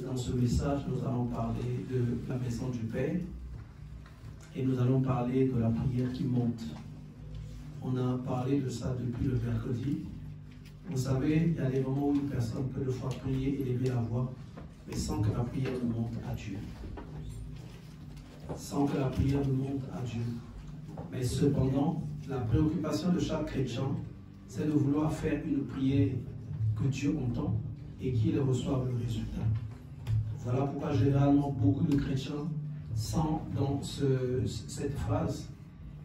Dans ce message, nous allons parler de la maison du Père et nous allons parler de la prière qui monte. On a parlé de ça depuis le mercredi. Vous savez, il y a des moments où une personne peut de fois prier et lever la voix, mais sans que la prière ne monte à Dieu. Sans que la prière ne monte à Dieu. Mais cependant, la préoccupation de chaque chrétien, c'est de vouloir faire une prière que Dieu entend et qu'il reçoive le résultat. Voilà pourquoi généralement beaucoup de chrétiens sont dans cette phrase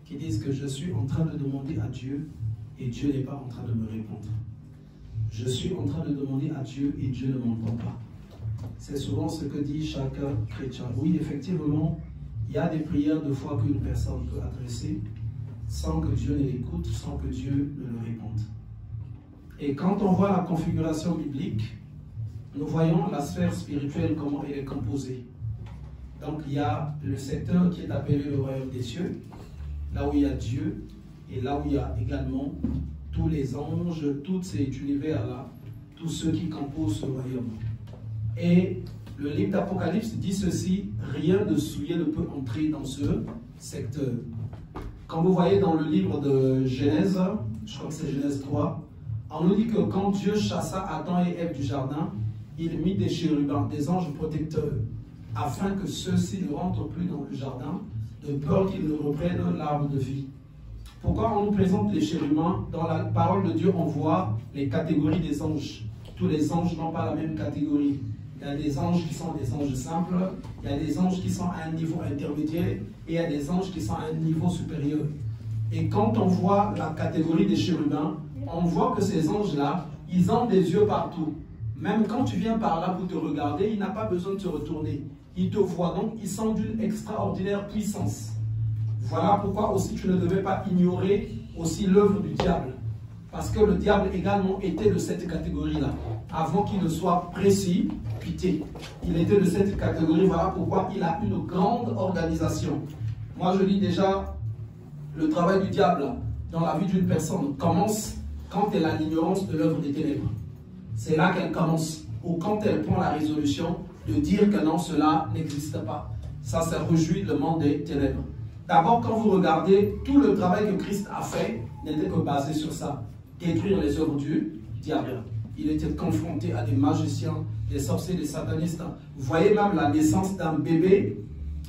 qui disent que je suis en train de demander à Dieu et Dieu n'est pas en train de me répondre. Je suis en train de demander à Dieu et Dieu ne m'entend pas. C'est souvent ce que dit chaque chrétien. Oui, effectivement, il y a des prières de foi qu'une personne peut adresser sans que Dieu ne l'écoute, sans que Dieu ne le réponde. Et quand on voit la configuration biblique, nous voyons la sphère spirituelle, comment elle est composée. Donc il y a le secteur qui est appelé le royaume des cieux, là où il y a Dieu, et là où il y a également tous les anges, tout cet univers-là, tous ceux qui composent ce royaume. Et le livre d'Apocalypse dit ceci, rien de souillé ne peut entrer dans ce secteur. Quand vous voyez dans le livre de Genèse, je crois que c'est Genèse 3, on nous dit que quand Dieu chassa Adam et Ève du jardin, il mit des chérubins, des anges protecteurs, afin que ceux-ci ne rentrent plus dans le jardin, de peur qu'ils ne reprennent l'arbre de vie. Pourquoi on nous présente les chérubins? Dans la parole de Dieu, on voit les catégories des anges. Tous les anges n'ont pas la même catégorie. Il y a des anges qui sont des anges simples, il y a des anges qui sont à un niveau intermédiaire, et il y a des anges qui sont à un niveau supérieur. Et quand on voit la catégorie des chérubins, on voit que ces anges-là, ils ont des yeux partout. Même quand tu viens par là pour te regarder, il n'a pas besoin de se retourner. Il te voit, donc ils sont d'une extraordinaire puissance. Voilà pourquoi aussi tu ne devais pas ignorer aussi l'œuvre du diable. Parce que le diable également était de cette catégorie-là. Avant qu'il ne soit précipité, il était de cette catégorie. Voilà pourquoi il a une grande organisation. Moi je dis déjà, le travail du diable dans la vie d'une personne commence quand elle a l'ignorance de l'œuvre des ténèbres. C'est là qu'elle commence. Ou quand elle prend la résolution de dire que non, cela n'existe pas. Ça réjouit le monde des ténèbres. D'abord, quand vous regardez, tout le travail que Christ a fait n'était que basé sur ça. Détruire les œuvres du diable. Il était confronté à des magiciens, des sorciers, des satanistes. Vous voyez même la naissance d'un bébé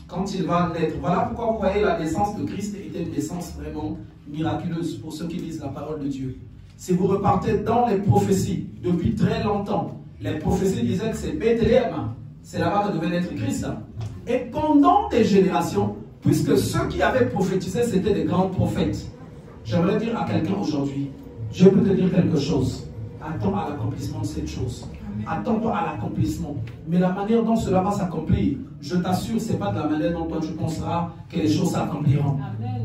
quand il va naître. Voilà pourquoi vous voyez la naissance de Christ était une naissance vraiment miraculeuse pour ceux qui lisent la parole de Dieu. Si vous repartez dans les prophéties, depuis très longtemps, les prophéties disaient que c'est Bethléem, c'est là-bas que devait naître Christ. Et pendant des générations, puisque ceux qui avaient prophétisé, c'était des grands prophètes. J'aimerais dire à quelqu'un aujourd'hui, je peux te dire quelque chose. Attends à l'accomplissement de cette chose. Attends-toi à l'accomplissement. Mais la manière dont cela va s'accomplir, je t'assure, ce n'est pas de la manière dont toi tu penseras que les choses s'accompliront.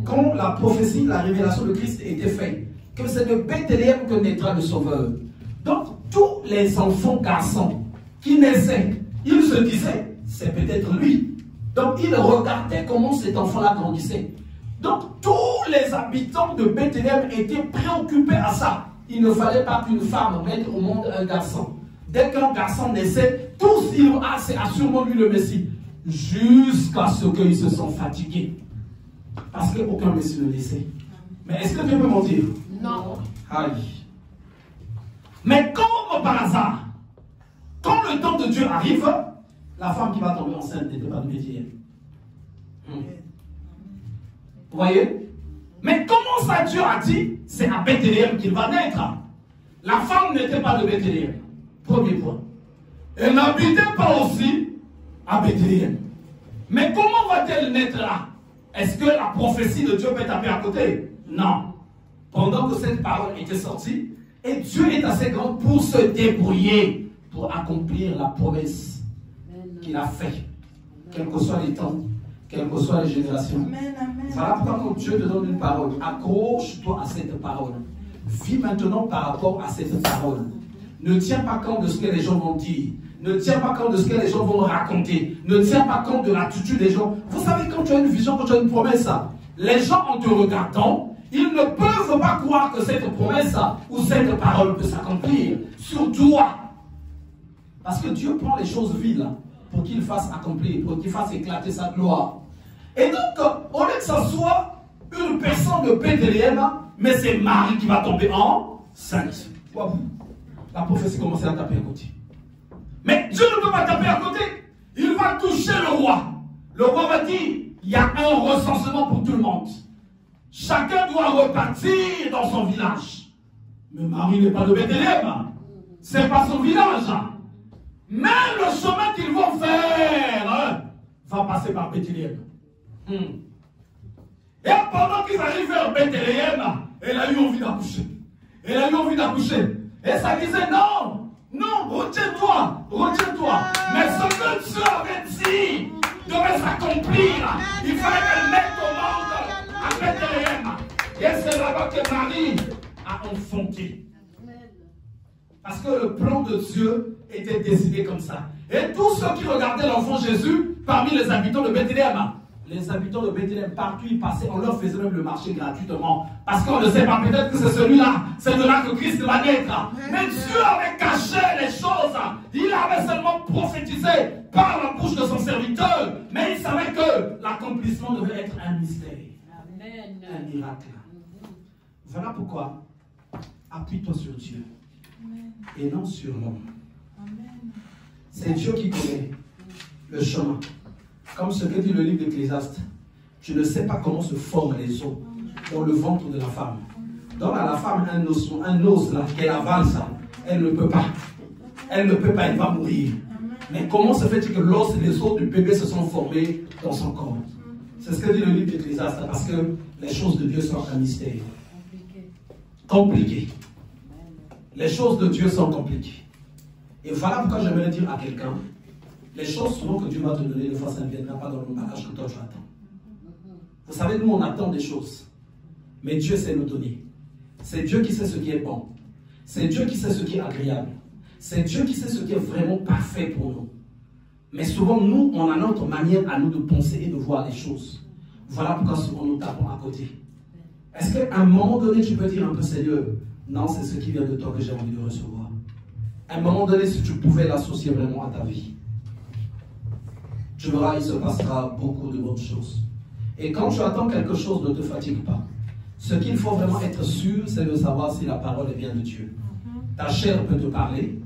Quand la prophétie, la révélation de Christ était faite, que c'est de Bethléem que naîtra le Sauveur. Donc, tous les enfants garçons qui naissaient, ils se disaient, c'est peut-être lui. Donc, ils regardaient comment cet enfant-là grandissait. Donc, tous les habitants de Bethléem étaient préoccupés à ça. Il ne fallait pas qu'une femme mette au monde un garçon. Dès qu'un garçon naissait, tous dirent, ah, c'est sûrement lui le Messie. Jusqu'à ce qu'ils se sont fatigués. Parce qu'aucun Messie ne naissait. Mais est-ce que Dieu peut mentir? Non. Aïe. Mais comme par hasard, quand le temps de Dieu arrive, la femme qui va tomber enceinte n'était pas de Bethléem. Vous voyez? Mais comment ça Dieu a dit, c'est à Bethléem qu'il va naître? La femme n'était pas de Bethléem. Premier point. Elle n'habitait pas aussi à Bethléem. Mais comment va-t-elle naître là? Est-ce que la prophétie de Dieu peut taper à côté? Non. Pendant que cette parole était sortie, et Dieu est assez grand pour se débrouiller, pour accomplir la promesse qu'il a faite, quels que soient les temps, quelles que soient les générations. Amen, amen. Voilà pourquoi quand Dieu te donne une parole, accroche-toi à cette parole. Vis maintenant par rapport à cette parole. Ne tiens pas compte de ce que les gens vont dire. Ne tiens pas compte de ce que les gens vont raconter. Ne tiens pas compte de l'attitude des gens. Vous savez, quand tu as une vision, quand tu as une promesse, les gens en te regardant, ils ne peuvent pas croire que cette promesse ou cette parole peut s'accomplir sur toi. Parce que Dieu prend les choses viles pour qu'il fasse accomplir, pour qu'il fasse éclater sa gloire. Et donc, au lieu que ce soit une personne de Bethléem, mais c'est Marie qui va tomber enceinte. Wow. La prophétie commence à taper à côté. Mais Dieu ne peut pas taper à côté. Il va toucher le roi. Le roi va dire, il y a un recensement pour tout le monde. Chacun doit repartir dans son village. Mais Marie n'est pas de Bethléem. Ce n'est pas son village. Même le chemin qu'ils vont faire va passer par Bethléem. Et pendant qu'ils arrivent vers Bethléem, elle a eu envie d'accoucher. Elle a eu envie d'accoucher. Et ça disait non, non, retiens-toi, retiens-toi. Mais ce que Dieu avait dit devait s'accomplir. Il fallait qu'elle mette au monde à Bethléem. Et c'est là-bas que Marie a enfanté. Parce que le plan de Dieu était décidé comme ça. Et tous ceux qui regardaient l'enfant Jésus, parmi les habitants de Bethléem, les habitants de Bethléem, partout ils passaient, on leur faisait même le marché gratuitement. Parce qu'on ne sait pas, peut-être que c'est celui-là, c'est de là que Christ va naître. Mais Dieu avait caché les choses. Il avait seulement prophétisé par la bouche de son serviteur. Mais il savait que l'accomplissement devait être un mystère. Amen. Un miracle. Voilà pourquoi, appuie-toi sur Dieu. Amen. Et non sur l'homme. C'est Dieu qui connaît le chemin. Comme ce que dit le livre d'Ecclésiaste, tu ne sais pas comment se forment les os dans le ventre de la femme. Donne à la femme un os là, qu'elle avale ça. Elle ne peut pas. Elle ne peut pas, elle va mourir. Mais comment se fait-il que les os du bébé se sont formés dans son corps? C'est ce que dit le livre d'Ecclésiaste, parce que les choses de Dieu sont un mystère. Compliqué. Les choses de Dieu sont compliquées. Et voilà pourquoi j'aimerais dire à quelqu'un, les choses souvent que Dieu va te donner, des fois ça ne viendra pas dans le mariage que toi tu attends. Vous savez, nous on attend des choses. Mais Dieu sait nous donner. C'est Dieu qui sait ce qui est bon. C'est Dieu qui sait ce qui est agréable. C'est Dieu qui sait ce qui est vraiment parfait pour nous. Mais souvent, nous, on a notre manière à nous de penser et de voir les choses. Voilà pourquoi souvent nous tapons à côté. Est-ce qu'à un moment donné, tu peux dire un peu, Seigneur, non, c'est ce qui vient de toi que j'ai envie de recevoir. À un moment donné, si tu pouvais l'associer vraiment à ta vie, tu verras, il se passera beaucoup de bonnes choses. Et quand tu attends quelque chose, ne te fatigue pas. Ce qu'il faut vraiment être sûr, c'est de savoir si la parole vient de Dieu. Ta chair peut te parler.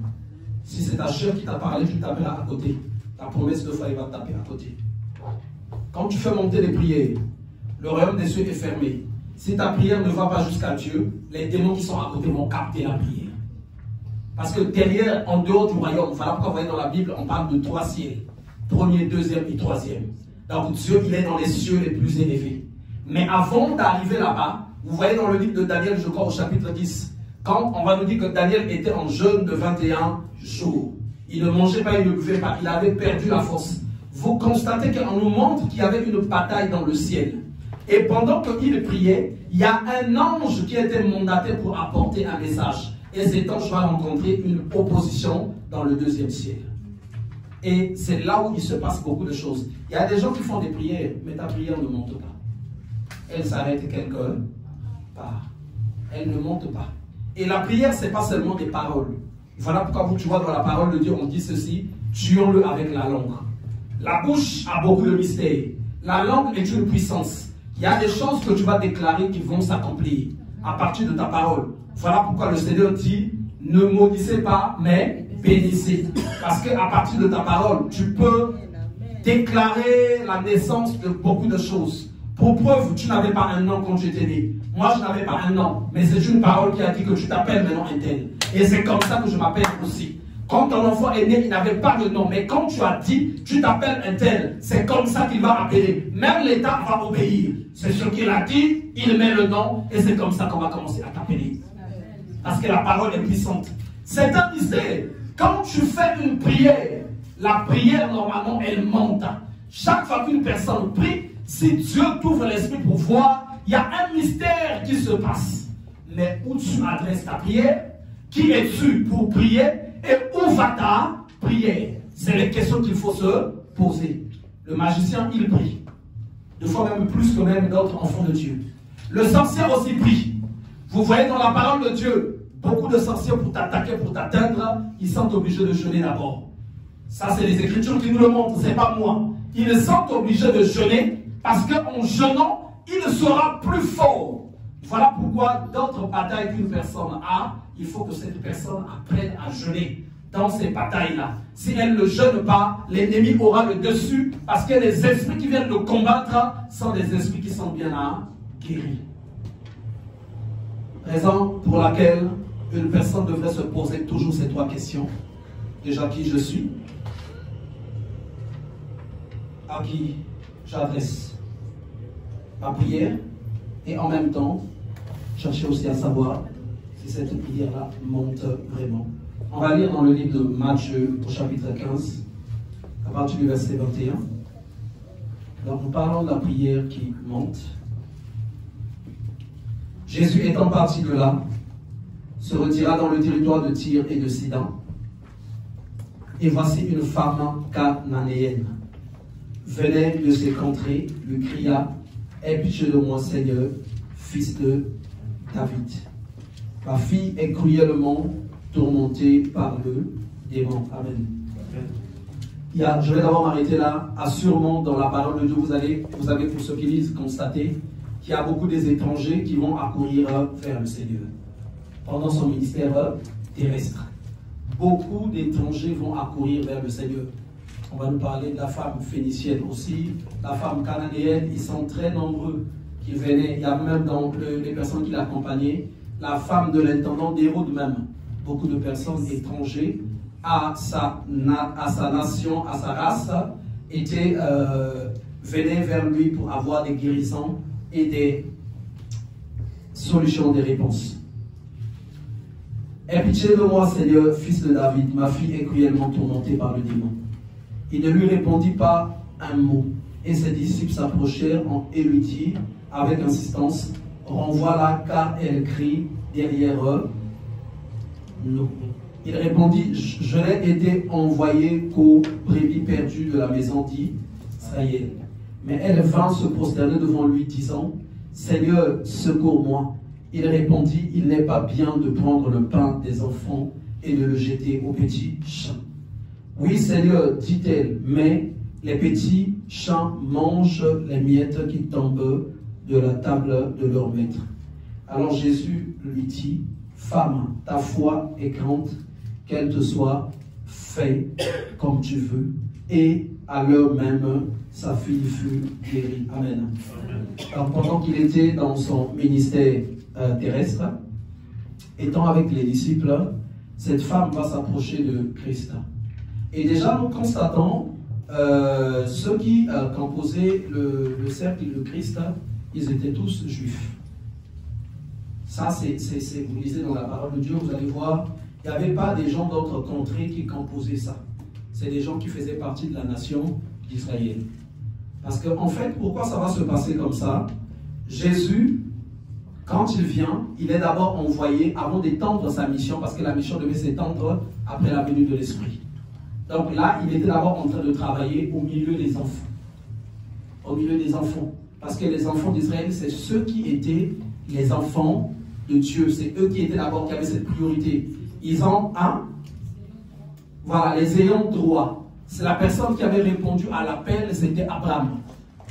Si c'est ta chair qui t'a parlé, tu t'appelleras à côté. Ta promesse de foi, il va te taper à côté. Quand tu fais monter les prières, le royaume des cieux est fermé. Si ta prière ne va pas jusqu'à Dieu, les démons qui sont à côté vont capter la prière. Parce que derrière, en dehors du royaume, voilà pourquoi vous voyez dans la Bible, on parle de 3 ciels. 1er, 2e et 3e. Donc Dieu, il est dans les cieux les plus élevés. Mais avant d'arriver là-bas, vous voyez dans le livre de Daniel, je crois au chapitre 10, quand on va nous dire que Daniel était en jeûne de 21 jours. Il ne mangeait pas, il ne buvait pas, il avait perdu la force. Vous constatez qu'on nous montre qu'il y avait une bataille dans le ciel. Et pendant qu'il priait, il y a un ange qui était mandaté pour apporter un message. Et cet ange va rencontrer une opposition dans le 2e ciel. Et c'est là où il se passe beaucoup de choses. Il y a des gens qui font des prières, mais ta prière ne monte pas. Elle s'arrête quelque part. Elle ne monte pas. Et la prière, ce n'est pas seulement des paroles. Voilà pourquoi tu vois dans la parole de Dieu, on dit ceci, tuons-le avec la langue. La bouche a beaucoup de mystères. La langue est une puissance. Il y a des choses que tu vas déclarer qui vont s'accomplir à partir de ta parole. Voilà pourquoi le Seigneur dit, ne maudissez pas, mais bénissez. Parce qu'à partir de ta parole, tu peux déclarer la naissance de beaucoup de choses. Pour preuve, tu n'avais pas un nom quand tu étais né. Moi, je n'avais pas un nom. Mais c'est une parole qui a dit que tu t'appelles maintenant un tel. Et c'est comme ça que je m'appelle aussi. Quand ton enfant est né, il n'avait pas de nom. Mais quand tu as dit, tu t'appelles un tel, c'est comme ça qu'il va appeler. Même l'État va obéir. C'est ce qu'il a dit, il met le nom. Et c'est comme ça qu'on va commencer à t'appeler. Parce que la parole est puissante. C'est un mystère. Quand tu fais une prière, la prière, normalement, elle monte. Chaque fois qu'une personne prie, si Dieu t'ouvre l'esprit pour voir, il y a un mystère qui se passe. Mais où tu adresses ta prière, qui es-tu pour prier et où va ta prière? C'est les questions qu'il faut se poser. Le magicien, il prie. 2 fois même plus que même d'autres enfants de Dieu. Le sorcier aussi prie. Vous voyez dans la parole de Dieu, beaucoup de sorciers pour t'attaquer, pour t'atteindre, ils sont obligés de jeûner d'abord. Ça, c'est les Écritures qui nous le montrent, c'est pas moi. Ils sont obligés de jeûner parce qu'en jeûnant, il sera plus fort. Voilà pourquoi d'autres batailles qu'une personne a, il faut que cette personne apprenne à jeûner dans ces batailles-là. Si elle ne jeûne pas, l'ennemi aura le dessus parce que les esprits qui viennent le combattre sont des esprits qui sont bien guéris. Raison pour laquelle une personne devrait se poser toujours ces trois questions. Déjà, qui je suis? À qui j'adresse ma prière? Et en même temps, chercher aussi à savoir si cette prière-là monte vraiment. On va lire dans le livre de Matthieu, au chapitre 15, à partir du verset 21. Donc, en parlant de la prière qui monte, Jésus étant parti de là, se retira dans le territoire de Tyr et de Sidon. Et voici une femme cananéenne venait de ses contrées, lui cria: aie pitié de moi, Seigneur, fils de David. Ma fille est cruellement tourmentée par le démon. Amen. Je vais d'abord m'arrêter là. Assurément, dans la parole de Dieu, vous avez pour ceux qui lisent constaté qu'il y a beaucoup des étrangers qui vont accourir vers le Seigneur pendant son ministère terrestre. Beaucoup d'étrangers vont accourir vers le Seigneur. On va nous parler de la femme phénicienne aussi, la femme cananéenne. Ils sont très nombreux qui venaient. Il y a même dans les personnes qui l'accompagnaient, la femme de l'intendant d'Hérode même. Beaucoup de personnes étrangères à sa nation, à sa race, venaient vers lui pour avoir des guérisons et des solutions, des réponses. Aie pitié de moi, Seigneur, fils de David, ma fille est cruellement tourmentée par le démon. Il ne lui répondit pas un mot, et ses disciples s'approchèrent et lui dirent avec insistance: renvoie-la, car elle crie derrière nous. Il répondit: je n'ai été envoyé qu'aux brebis perdues de la maison d'Israël. Mais elle vint se prosterner devant lui, disant: Seigneur, secours-moi. Il répondit: il n'est pas bien de prendre le pain des enfants et de le jeter aux petits chiens. Oui, Seigneur, dit-elle, mais les petits chiens mangent les miettes qui tombent de la table de leur maître. Alors Jésus lui dit: femme, ta foi est grande, qu'elle te soit faite comme tu veux. Et à l'heure même, sa fille fut guérie. Amen. Alors, pendant qu'il était dans son ministère terrestre, étant avec les disciples, cette femme va s'approcher de Christ. Et déjà, nous constatons ceux qui composaient le cercle de Christ, ils étaient tous juifs. Ça, vous lisez dans la parole de Dieu, vous allez voir, il n'y avait pas des gens d'autres contrées qui composaient ça. C'est des gens qui faisaient partie de la nation d'Israël. Parce qu'en fait, pourquoi ça va se passer comme ça? Jésus, quand il vient, il est d'abord envoyé avant d'étendre sa mission, parce que la mission devait s'étendre après la venue de l'Esprit. Donc là, il était d'abord en train de travailler au milieu des enfants. Au milieu des enfants. Parce que les enfants d'Israël, c'est ceux qui étaient les enfants de Dieu. C'est eux qui étaient d'abord, qui avaient cette priorité. Ils ont voilà, les ayants droit. C'est la personne qui avait répondu à l'appel, c'était Abraham.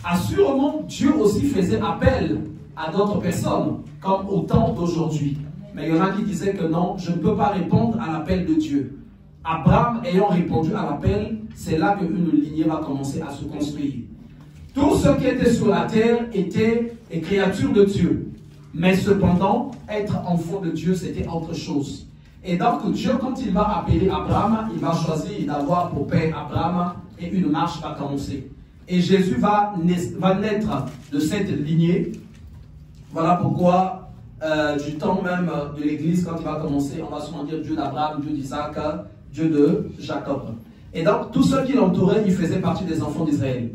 Assurément, Dieu aussi faisait appel à d'autres personnes, comme au temps d'aujourd'hui. Mais il y en a qui disaient que non, je ne peux pas répondre à l'appel de Dieu. Abraham ayant répondu à l'appel, c'est là qu'une lignée va commencer à se construire. Tous ceux qui étaient sur la terre étaient des créatures de Dieu. Mais cependant, être enfant de Dieu, c'était autre chose. Et donc, Dieu, quand il va appeler Abraham, il va choisir d'avoir pour père Abraham et une marche va commencer. Et Jésus va naître de cette lignée. Voilà pourquoi, du temps même de l'Église, quand il va commencer, on va souvent dire Dieu d'Abraham, Dieu d'Isaac, Dieu de Jacob. Et donc, tous ceux qui l'entouraient, ils faisaient partie des enfants d'Israël.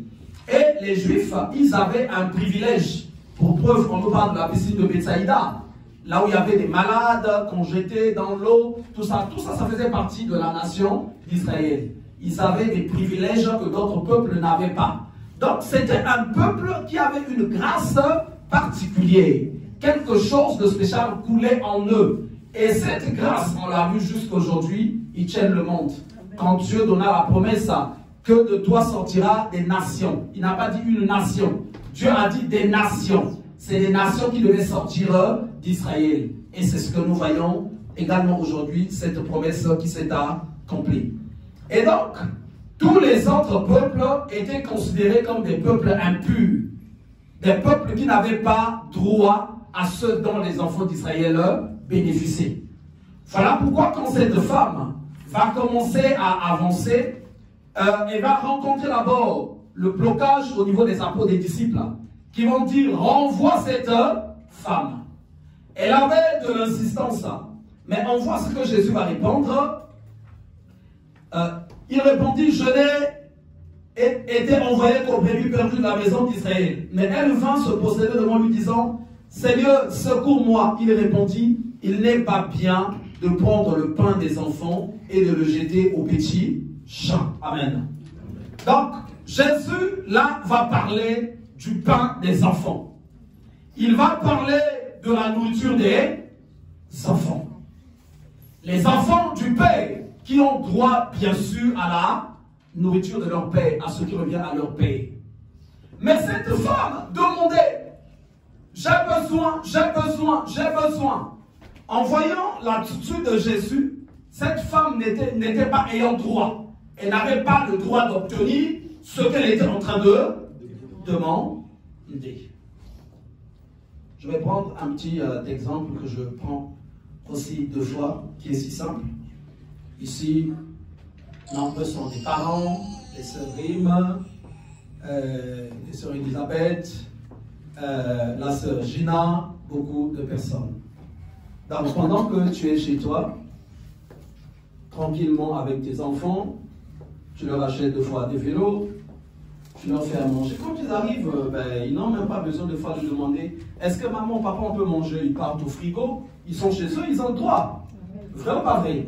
Et les Juifs, ils avaient un privilège. Pour preuve, on nous parle de la piscine de Bethsaïda, là où il y avait des malades qu'on jetait dans l'eau, tout ça, ça faisait partie de la nation d'Israël. Ils avaient des privilèges que d'autres peuples n'avaient pas. Donc, c'était un peuple qui avait une grâce particulière. Quelque chose de spécial coulait en eux. Et cette grâce, on l'a vu jusqu'aujourd'hui, ils tiennent le monde. Quand Dieu donna la promesse que de toi sortira des nations. Il n'a pas dit une nation. Dieu a dit des nations. C'est des nations qui devaient sortir d'Israël. Et c'est ce que nous voyons également aujourd'hui, cette promesse qui s'est accomplie. Et donc, tous les autres peuples étaient considérés comme des peuples impurs. Des peuples qui n'avaient pas droit à ce dont les enfants d'Israël bénéficiaient. Voilà pourquoi quand cette femme va commencer à avancer, elle va rencontrer d'abord le blocage au niveau des apôtres, des disciples, qui vont dire « renvoie cette femme ». Elle avait de l'insistance, mais on voit ce que Jésus va répondre. Il répondit « je n'ai été envoyé qu'au brebis perdu de la maison d'Israël ». Mais elle vint se posséder devant lui disant « Seigneur, secours-moi ». Il répondit « il n'est pas bien de prendre le pain des enfants et de le jeter aux petits champs ». Amen. Donc, Jésus, là, va parler du pain des enfants. Il va parler de la nourriture des enfants. Les enfants du Père qui ont droit, bien sûr, à la nourriture de leur Père, à ce qui revient à leur Père. Mais cette femme demandait, j'ai besoin, j'ai besoin, j'ai besoin. En voyant l'attitude de Jésus, cette femme n'était pas ayant droit. Elle n'avait pas le droit d'obtenir ce qu'elle était en train de demander. Je vais prendre un petit exemple que je prends aussi 2 fois, qui est si simple. Ici, nombreux sont des parents, les sœurs Rime, les sœurs Elisabeth, la sœur Gina, beaucoup de personnes. Donc, pendant que tu es chez toi, tranquillement avec tes enfants, tu leur achètes 2 fois des vélos, tu leur fais à manger. Quand ils arrivent, ils n'ont même pas besoin de fois de demander est-ce que maman, papa, on peut manger? Ils partent au frigo, ils sont chez eux, ils ont le droit. Vrai ou pas vrai?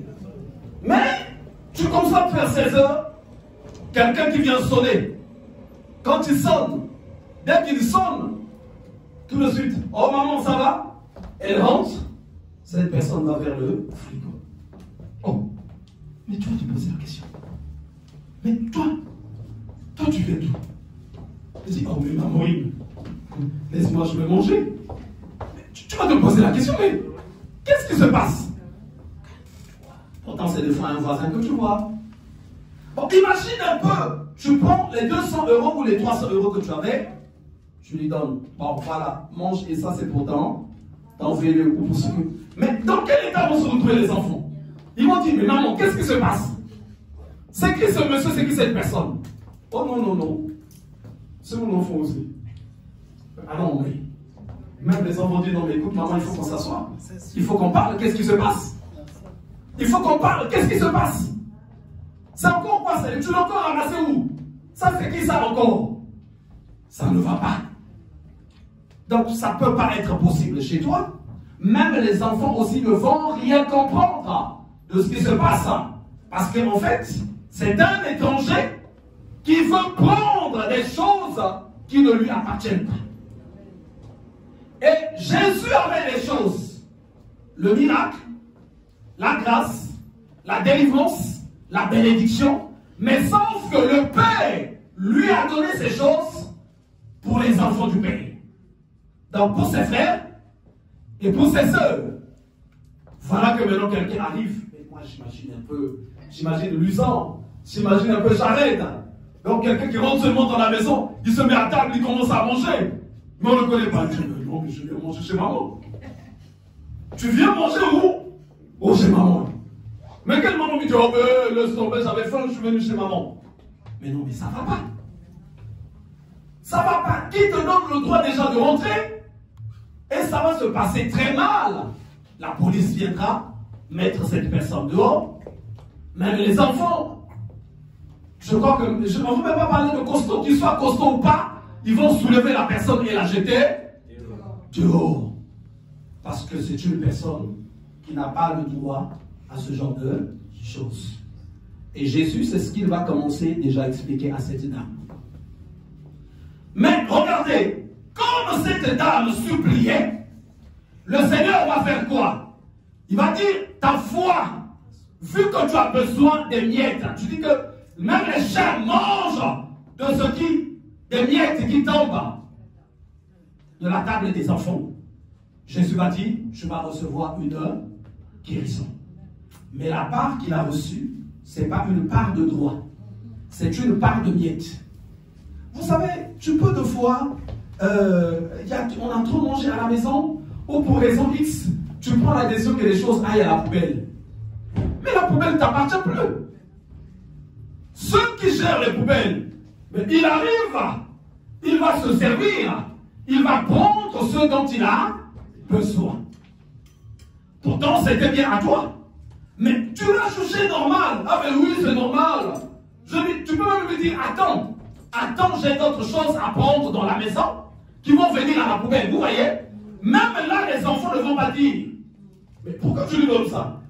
Mais tu commences vers 16 h, quelqu'un qui vient sonner. Quand il sonne, dès qu'il sonne, tout de suite, oh maman, ça va? Elle rentre, cette personne va vers le frigo. Oh, mais toi, tu poses la question. Mais toi tu viens d'où? Je dis, oh mais maman, laisse-moi, je vais manger. Tu vas te poser la question, mais qu'est-ce qui se passe? Pourtant, c'est des fois un voisin que tu vois. Bon, imagine un peu, tu prends les 200 € ou les 300 € que tu avais, tu lui donnes, bon voilà, mange et ça c'est pour t'en vélo ou pour ce que... Mais dans quel état vont se retrouver les enfants? Ils vont dire, mais maman, qu'est-ce qui se passe? C'est qui ce monsieur, c'est qui cette personne? Oh non, non, non. C'est mon enfant aussi. Ah non, mais même les enfants disent, non mais écoute maman, il faut qu'on s'assoie. Il faut qu'on parle, qu'est-ce qui se passe? Il faut qu'on parle, qu'est-ce qui se passe? C'est encore quoi ça? Tu l'as encore ramassé où? Ça c'est qui ça encore? Ça ne va pas. Donc ça ne peut pas être possible chez toi. Même les enfants aussi ne vont rien comprendre de ce qui se passe. Parce qu'en fait, c'est un étranger qui veut prendre des choses qui ne lui appartiennent pas. Et Jésus avait les choses. Le miracle, la grâce, la délivrance, la bénédiction, mais sauf que le Père lui a donné ces choses pour les enfants du Père. Donc pour ses frères et pour ses sœurs. Voilà que maintenant quelqu'un arrive. Mais moi j'imagine un peu, j'imagine Lusan, j'imagine un peu Jared. Donc quelqu'un qui rentre seulement dans la maison, il se met à table, il commence à manger. Mais on ne connaît pas. Il dit, non, mais je viens manger chez maman. Tu viens manger où? Oh, chez maman. Mais quelle maman me dit, oh, mais laisse tomber, j'avais faim, je suis venu chez maman. Mais non, mais ça ne va pas. Ça ne va pas. Qui te donne le droit déjà de rentrer? Et ça va se passer très mal. La police viendra mettre cette personne dehors. Même les enfants. Je crois que, on ne veut même pas parler de costaud, qu'il soit costaud ou pas, ils vont soulever la personne et la jeter dehors. Parce que c'est une personne qui n'a pas le droit à ce genre de choses. Et Jésus, c'est ce qu'il va commencer déjà à expliquer à cette dame. Mais regardez, comme cette dame suppliait, le Seigneur va faire quoi? Il va dire, ta foi, vu que tu as besoin des miettes, tu dis que même les chiens mangent des miettes qui tombent de la table des enfants. Jésus va dire, je vais recevoir une guérison. Mais la part qu'il a reçue, ce n'est pas une part de droit. C'est une part de miettes. Vous savez, tu peux de fois, on a trop mangé à la maison, ou pour raison X, tu prends la décision que les choses aillent à la poubelle. Mais la poubelle ne t'appartient plus. Ceux qui gèrent les poubelles, mais il arrive, il va se servir, il va prendre ce dont il a besoin. Pourtant, c'était bien à toi. Mais tu l'as jugé normal. Ah mais oui, c'est normal. Tu peux même lui dire, attends, j'ai d'autres choses à prendre dans la maison qui vont venir à la poubelle. Vous voyez? Même là, les enfants ne vont pas dire, mais pourquoi tu lui donnes ça?